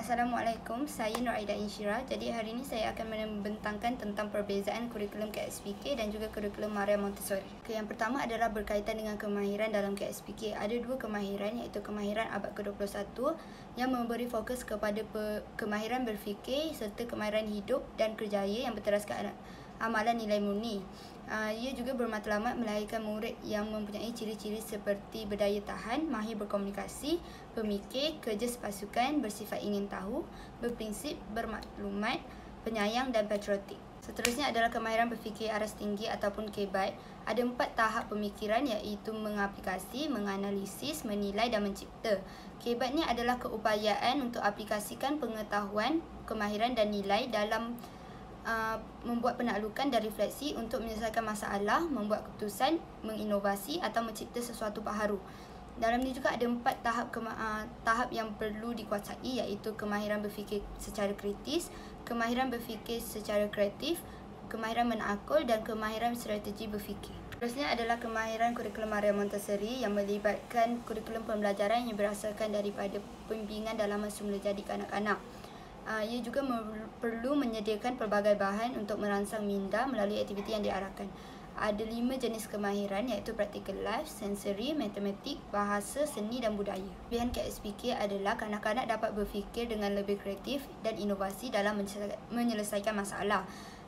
Assalamualaikum, saya Nur Aida Insyira. Jadi hari ini saya akan membentangkan tentang perbezaan kurikulum KSPK dan juga kurikulum Maria Montessori. Yang pertama adalah berkaitan dengan kemahiran dalam KSPK. Ada dua kemahiran, iaitu kemahiran abad ke-21 yang memberi fokus kepada kemahiran berfikir serta kemahiran hidup dan kerjaya yang berteraskan amalan nilai murni. Ia juga bermatlamat melahirkan murid yang mempunyai ciri-ciri seperti berdaya tahan, mahir berkomunikasi, pemikir, kerja sepasukan, bersifat ingin tahu, berprinsip, bermaklumat, penyayang dan patriotik. Seterusnya adalah kemahiran berfikir aras tinggi ataupun KBAT. Ada 4 tahap pemikiran, iaitu mengaplikasi, menganalisis, menilai dan mencipta. KBAT ni adalah keupayaan untuk aplikasikan pengetahuan, kemahiran dan nilai dalam membuat penaklukan dan refleksi untuk menyelesaikan masalah, membuat keputusan, menginovasi atau mencipta sesuatu baharu. Dalam ini juga ada 4 tahap yang perlu dikuasai, iaitu kemahiran berfikir secara kritis, kemahiran berfikir secara kreatif, kemahiran menakul dan kemahiran strategi berfikir. Seterusnya adalah kemahiran kurikulum Maria Montessori yang melibatkan kurikulum pembelajaran yang berasaskan daripada pembimbingan dalaman semula jadi kanak-kanak. Ia juga perlu menyediakan pelbagai bahan untuk merangsang minda melalui aktiviti yang diarahkan. Ada 5 jenis kemahiran, iaitu practical life, sensory, matematik, bahasa, seni dan budaya. Kelebihan KSPK adalah kanak-kanak dapat berfikir dengan lebih kreatif dan inovasi dalam menyelesaikan masalah.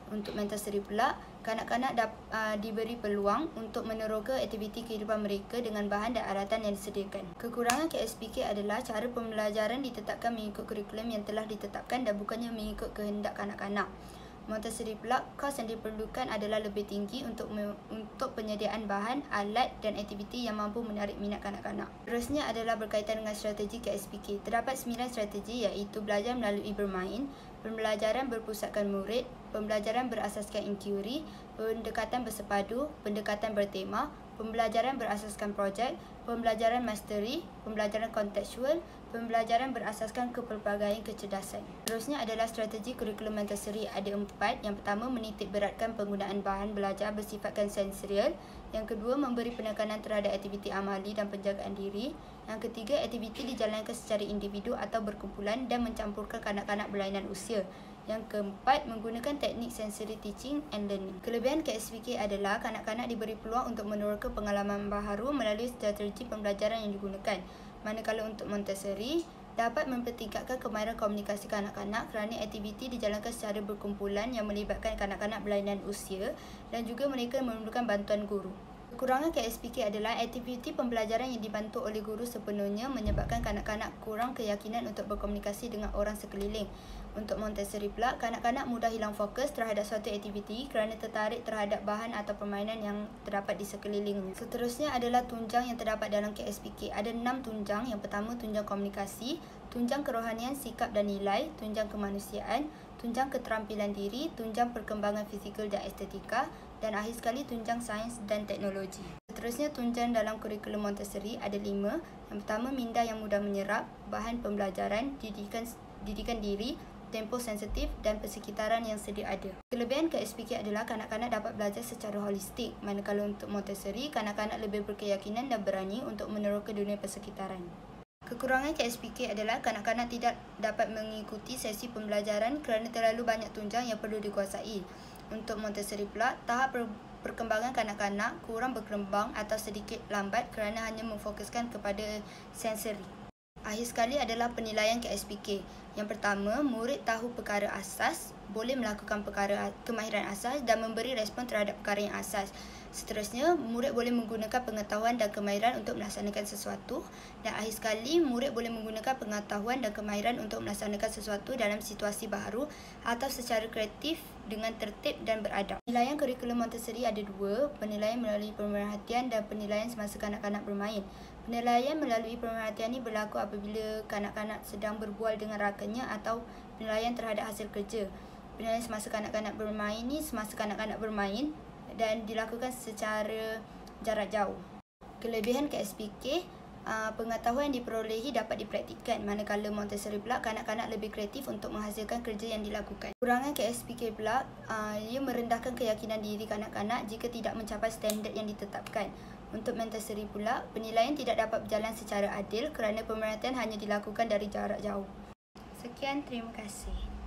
Untuk Montessori pula, kanak-kanak diberi peluang untuk meneroka aktiviti kehidupan mereka dengan bahan dan alatan yang disediakan. Kekurangan KSPK adalah cara pembelajaran ditetapkan mengikut kurikulum yang telah ditetapkan dan bukannya mengikut kehendak kanak-kanak. Montessori pula, kos yang diperlukan adalah lebih tinggi untuk penyediaan bahan, alat dan aktiviti yang mampu menarik minat kanak-kanak. Terusnya adalah berkaitan dengan strategi KSPK. Terdapat 9 strategi, iaitu belajar melalui bermain, pembelajaran berpusatkan murid, pembelajaran berasaskan teori, pendekatan bersepadu, pendekatan bertema, pembelajaran berasaskan projek, pembelajaran mastery, pembelajaran kontekstual, pembelajaran berasaskan kepelbagaian kecerdasan. Terusnya adalah strategi kurikulum Montessori. Ada 4. Yang pertama, menitik beratkan penggunaan bahan belajar bersifatkan sensorial. Yang kedua, memberi penekanan terhadap aktiviti amali dan penjagaan diri. Yang ketiga, aktiviti dijalankan secara individu atau berkumpulan dan mencampurkan kanak-kanak berlainan usia. Yang keempat, menggunakan teknik sensory teaching and learning. Kelebihan KSPK adalah kanak-kanak diberi peluang untuk meneroka pengalaman baharu melalui strategi pembelajaran yang digunakan. Manakala untuk Montessori, dapat mempertingkatkan kemahiran komunikasi kanak-kanak kerana aktiviti dijalankan secara berkumpulan yang melibatkan kanak-kanak berlainan usia dan juga mereka memerlukan bantuan guru. Kekurangan KSPK adalah aktiviti pembelajaran yang dibantu oleh guru sepenuhnya menyebabkan kanak-kanak kurang keyakinan untuk berkomunikasi dengan orang sekeliling. Untuk Montessori pula, kanak-kanak mudah hilang fokus terhadap suatu aktiviti kerana tertarik terhadap bahan atau permainan yang terdapat di sekelilingnya. Seterusnya adalah tunjang yang terdapat dalam KSPK. Ada 6 tunjang. Yang pertama, tunjang komunikasi, tunjang kerohanian, sikap dan nilai, tunjang kemanusiaan, tunjang keterampilan diri, tunjang perkembangan fizikal dan estetika, dan akhir sekali tunjang sains dan teknologi. Seterusnya, tunjang dalam kurikulum Montessori ada 5. Yang pertama, minda yang mudah menyerap, bahan pembelajaran, didikan diri, tempoh sensitif dan persekitaran yang sedia ada. Kelebihan KSPK adalah kanak-kanak dapat belajar secara holistik, manakala untuk Montessori, kanak-kanak lebih berkeyakinan dan berani untuk meneroka dunia persekitaran. Kekurangan KSPK adalah kanak-kanak tidak dapat mengikuti sesi pembelajaran kerana terlalu banyak tunjang yang perlu dikuasai. Untuk Montessori pula, tahap perkembangan kanak-kanak kurang berkembang atau sedikit lambat kerana hanya memfokuskan kepada sensori. Akhir sekali adalah penilaian KSPK. Yang pertama, murid tahu perkara asas, boleh melakukan kemahiran asas dan memberi respon terhadap perkara yang asas. Seterusnya, murid boleh menggunakan pengetahuan dan kemahiran untuk melaksanakan sesuatu. Dan akhir sekali, murid boleh menggunakan pengetahuan dan kemahiran untuk melaksanakan sesuatu dalam situasi baharu atau secara kreatif dengan tertib dan beradab. Penilaian kurikulum Montessori ada 2, penilaian melalui pemerhatian dan penilaian semasa kanak-kanak bermain. Penilaian melalui pemerhatian ini berlaku apabila kanak-kanak sedang berbual dengan rakannya atau penilaian terhadap hasil kerja. Penilaian semasa kanak-kanak bermain ni semasa kanak-kanak bermain dan dilakukan secara jarak jauh. Kelebihan KSPK, pengetahuan yang diperolehi dapat dipraktikkan, manakala Montessori pula kanak-kanak lebih kreatif untuk menghasilkan kerja yang dilakukan. Kurangan KSPK pula, ia merendahkan keyakinan diri kanak-kanak jika tidak mencapai standard yang ditetapkan. Untuk Montessori pula, penilaian tidak dapat berjalan secara adil kerana pemerhatian hanya dilakukan dari jarak jauh. Sekian, terima kasih.